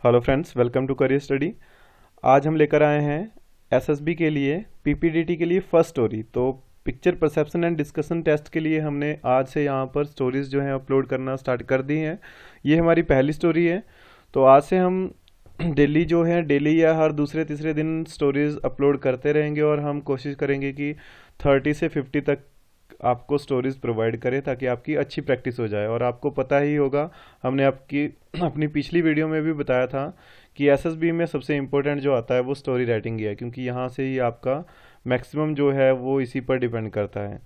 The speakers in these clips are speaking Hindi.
Hello friends, welcome to career study. आज हम लेकर आए हैं एसएसबी के लिए पीपीडीटी के लिए फर्स्ट स्टोरी। तो picture perception and discussion test के लिए हमने आज से यहाँ पर स्टोरीज जो हैं अपलोड करना स्टार्ट कर दी हैं। ये हमारी पहली स्टोरी है। तो आज से हम डेली जो है डेली या हर दूसरे तीसरे दिन स्टोरीज अपलोड करते रहेंगे और हम कोशिश करेंगे कि 30 से 50 तक आपको स्टोरीज प्रोवाइड करें ताकि आपकी अच्छी प्रैक्टिस हो जाए। और आपको पता ही होगा, हमने आपकी अपनी पिछली वीडियो में भी बताया था कि एसएसबी में सबसे इम्पोर्टेंट जो आता है वो स्टोरी राइटिंग ही है, क्योंकि यहाँ से ही आपका मैक्सिमम जो है वो इसी पर डिपेंड करता है।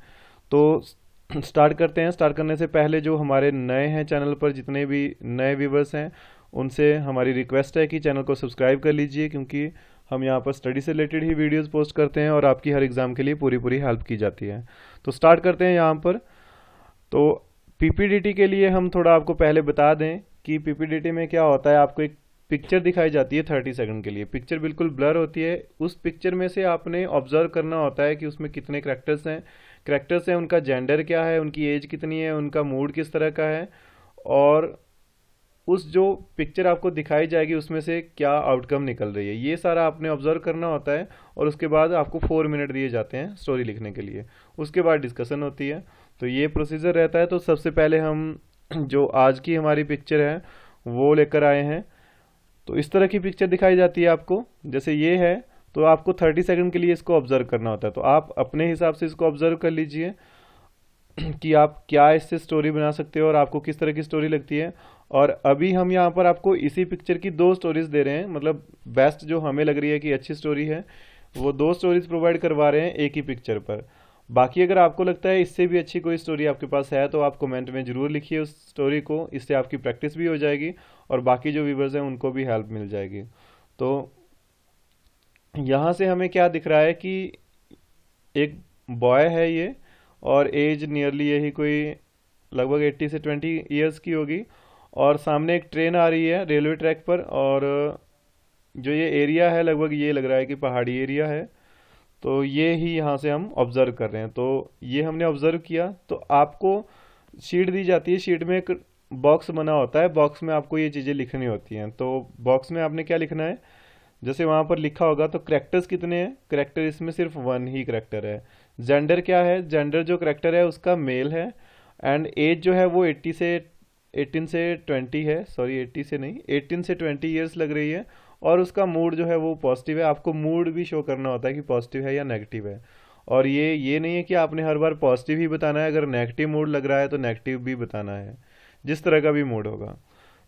तो स्टार्ट करते हैं। स्टार्ट करने से पहले जो हमारे नए हैं चैनल पर, जितने भी नए व्यूवर्स हैं, उनसे हमारी रिक्वेस्ट है कि चैनल को सब्सक्राइब कर लीजिए, क्योंकि हम यहाँ पर स्टडी से रिलेटेड ही वीडियोस पोस्ट करते हैं और आपकी हर एग्ज़ाम के लिए पूरी पूरी हेल्प की जाती है। तो स्टार्ट करते हैं यहाँ पर। तो पीपीडीटी के लिए हम थोड़ा आपको पहले बता दें कि पीपीडीटी में क्या होता है। आपको एक पिक्चर दिखाई जाती है 30 सेकंड के लिए। पिक्चर बिल्कुल ब्लर होती है। उस पिक्चर में से आपने ऑब्जर्व करना होता है कि उसमें कितने करेक्टर्स हैं, उनका जेंडर क्या है, उनकी एज कितनी है, उनका मूड किस तरह का है, और उस जो पिक्चर आपको दिखाई जाएगी उसमें से क्या आउटकम निकल रही है, ये सारा आपने ऑब्जर्व करना होता है। और उसके बाद आपको 4 मिनट दिए जाते हैं स्टोरी लिखने के लिए। उसके बाद डिस्कशन होती है। तो ये प्रोसीजर रहता है। तो सबसे पहले हम जो आज की हमारी पिक्चर है वो लेकर आए हैं। तो इस तरह की पिक्चर दिखाई जाती है आपको, जैसे ये है। तो आपको 30 सेकंड के लिए इसको ऑब्जर्व करना होता है। तो आप अपने हिसाब से इसको ऑब्जर्व कर लीजिए कि आप क्या इससे स्टोरी बना सकते हो और आपको किस तरह की स्टोरी लगती है। और अभी हम यहाँ पर आपको इसी पिक्चर की 2 स्टोरीज दे रहे हैं, मतलब बेस्ट जो हमें लग रही है कि अच्छी स्टोरी है, वो 2 स्टोरीज प्रोवाइड करवा रहे हैं एक ही पिक्चर पर। बाकी अगर आपको लगता है इससे भी अच्छी कोई स्टोरी आपके पास है तो आप कमेंट में ज़रूर लिखिए उस स्टोरी को। इससे आपकी प्रैक्टिस भी हो जाएगी और बाकी जो व्यूवर्स हैं उनको भी हेल्प मिल जाएगी। तो यहाँ से हमें क्या दिख रहा है कि एक बॉय है ये, और एज नियरली यही कोई लगभग 80 से 20 ईयर्स की होगी। और सामने एक ट्रेन आ रही है रेलवे ट्रैक पर। और जो ये एरिया है लगभग ये लग रहा है कि पहाड़ी एरिया है। तो ये ही यहाँ से हम ऑब्जर्व कर रहे हैं। तो ये हमने ऑब्जर्व किया। तो आपको शीट दी जाती है। शीट में एक बॉक्स बना होता है। बॉक्स में आपको ये चीज़ें लिखनी होती हैं। तो बॉक्स में आपने क्या लिखना है, जैसे वहाँ पर लिखा होगा। तो करेक्टर्स कितने हैं, करेक्टर इसमें सिर्फ 1 ही करेक्टर है। जेंडर क्या है, जेंडर जो करेक्टर है उसका मेल है। एंड एज जो है वो 18 से 20 है, सॉरी 80 से नहीं, 18 से 20 ईयर्स लग रही है। और उसका मूड जो है वो पॉजिटिव है। आपको मूड भी शो करना होता है कि पॉजिटिव है या नेगेटिव है। और ये नहीं है कि आपने हर बार पॉजिटिव ही बताना है। अगर नेगेटिव मूड लग रहा है तो नेगेटिव भी बताना है, जिस तरह का भी मूड होगा।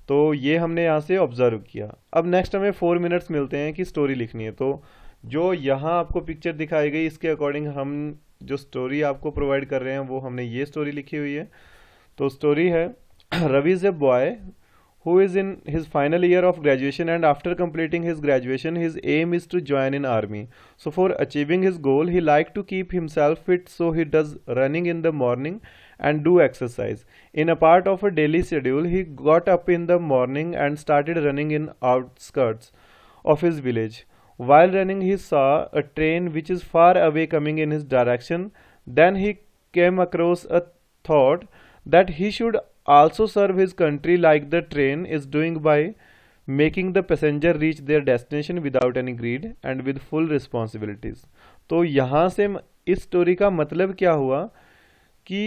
तो ये हमने यहाँ से ऑब्जर्व किया। अब नेक्स्ट हमें 4 मिनट्स मिलते हैं कि स्टोरी लिखनी है। तो जो यहाँ आपको पिक्चर दिखाई गई इसके अकॉर्डिंग हम जो स्टोरी आपको प्रोवाइड कर रहे हैं वो हमने ये स्टोरी लिखी हुई है। तो स्टोरी है Ravi is a boy who is in his final year of graduation, and after completing his graduation his aim is to join in army. So for achieving his goal he like to keep himself fit, so he does running in the morning and do exercise. In a part of a daily schedule he got up in the morning and started running in outskirts of his village. While running he saw a train which is far away coming in his direction. Then he came across a thought that he should also serve his country like the train is doing by making the passenger reach their destination without any greed and with full responsibilities. तो यहाँ से इस स्टोरी का मतलब क्या हुआ कि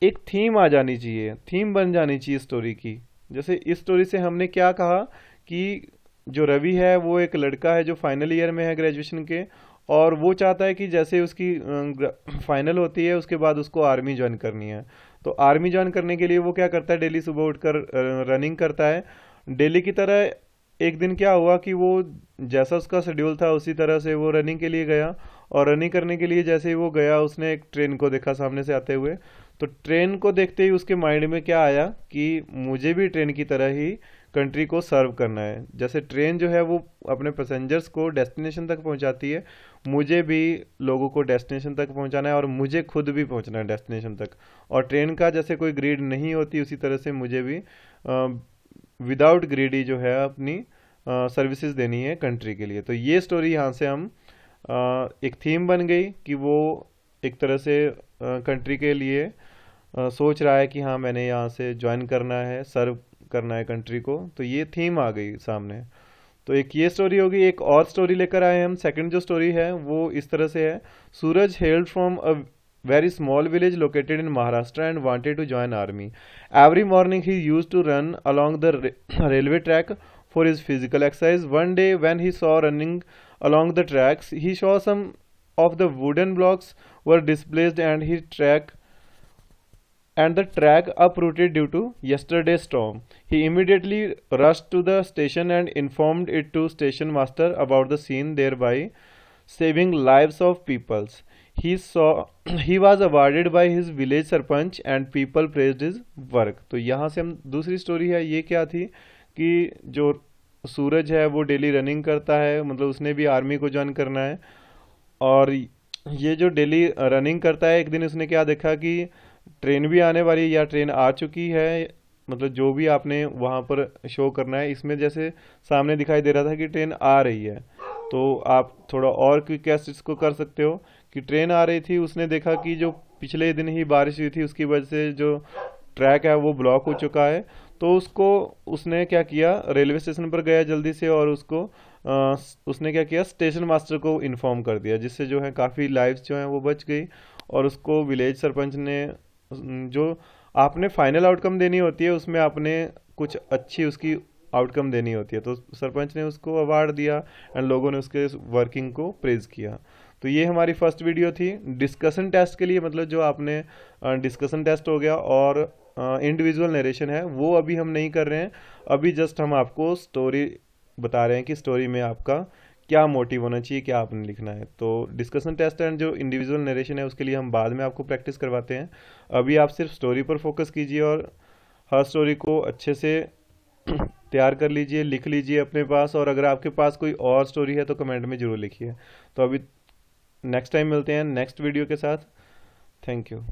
एक थीम आ जानी चाहिए, थीम बन जानी चाहिए स्टोरी की। जैसे इस स्टोरी से हमने क्या कहा कि जो रवि है वो एक लड़का है जो फाइनल ईयर में है ग्रेजुएशन के, और वो चाहता है कि जैसे उसकी फाइनल होती है उसके बाद उसको आर्मी ज्वाइन करनी है। तो आर्मी ज्वाइन करने के लिए वो क्या करता है, डेली सुबह उठकर रनिंग करता है डेली की तरह। एक दिन क्या हुआ कि वो जैसा उसका शेड्यूल था उसी तरह से वो रनिंग के लिए गया। और रनिंग करने के लिए जैसे ही वो गया उसने एक ट्रेन को देखा सामने से आते हुए। तो ट्रेन को देखते ही उसके माइंड में क्या आया कि मुझे भी ट्रेन की तरह ही कंट्री को सर्व करना है। जैसे ट्रेन जो है वो अपने पैसेंजर्स को डेस्टिनेशन तक पहुंचाती है, मुझे भी लोगों को डेस्टिनेशन तक पहुंचाना है और मुझे खुद भी पहुंचना है डेस्टिनेशन तक। और ट्रेन का जैसे कोई ग्रीड नहीं होती उसी तरह से मुझे भी विदाउट ग्रीडी जो है अपनी सर्विसेज देनी है कंट्री के लिए। तो ये स्टोरी यहाँ से हम एक थीम बन गई कि वो एक तरह से कंट्री के लिए सोच रहा है कि हाँ मैंने यहाँ से ज्वाइन करना है, सर्व करना है कंट्री को, तो ये थीम आ गई सामने। तो एक ये स्टोरी होगी। एक और स्टोरी लेकर आए हैं हम। सेकंड जो स्टोरी है वो इस तरह से है। Suraj hailed from a very small village located in Maharashtra and wanted to join army. Every morning he used to run along the railway track for his physical exercise. One day when he saw running along the tracks, he saw some of the wooden blocks were displaced and the track uprooted due to yesterday's storm. He immediately rushed to the station and informed it to station master about the scene, thereby saving lives of peoples. He was awarded by his village sarpanch and people praised his work. तो यहाँ से हम दूसरी स्टोरी है। ये क्या थी कि जो सूरज है वो डेली रनिंग करता है, मतलब उसने भी आर्मी को ज्वाइन करना है। और ये जो डेली रनिंग करता है, एक दिन उसने क्या देखा कि ट्रेन भी आने वाली है या ट्रेन आ चुकी है, मतलब जो भी आपने वहाँ पर शो करना है। इसमें जैसे सामने दिखाई दे रहा था कि ट्रेन आ रही है, तो आप थोड़ा और क्विक इसको कर सकते हो कि ट्रेन आ रही थी, उसने देखा कि जो पिछले दिन ही बारिश हुई थी उसकी वजह से जो ट्रैक है वो ब्लॉक हो चुका है। तो उसने क्या किया, रेलवे स्टेशन पर गया जल्दी से और उसने क्या किया, स्टेशन मास्टर को इन्फॉर्म कर दिया, जिससे जो है काफ़ी लाइव्स जो हैं वो बच गई। और उसको विलेज सरपंच ने, जो आपने फाइनल आउटकम देनी होती है उसमें आपने कुछ अच्छी उसकी आउटकम देनी होती है, तो सरपंच ने उसको अवार्ड दिया एंड लोगों ने उसके वर्किंग को प्रेज किया। तो ये हमारी फर्स्ट वीडियो थी डिस्कशन टेस्ट के लिए, मतलब जो आपने डिस्कशन टेस्ट हो गया। और इंडिविजुअल नरेशन है वो अभी हम नहीं कर रहे हैं, अभी जस्ट हम आपको स्टोरी बता रहे हैं कि स्टोरी में आपका क्या मोटिव होना चाहिए, क्या आपने लिखना है। तो डिस्कशन टेस्ट एंड जो इंडिविजुअल नरेशन है उसके लिए हम बाद में आपको प्रैक्टिस करवाते हैं। अभी आप सिर्फ स्टोरी पर फोकस कीजिए और हर स्टोरी को अच्छे से तैयार कर लीजिए, लिख लीजिए अपने पास। और अगर आपके पास कोई और स्टोरी है तो कमेंट में ज़रूर लिखिए। तो अभी नेक्स्ट टाइम मिलते हैं नेक्स्ट वीडियो के साथ। Thank you.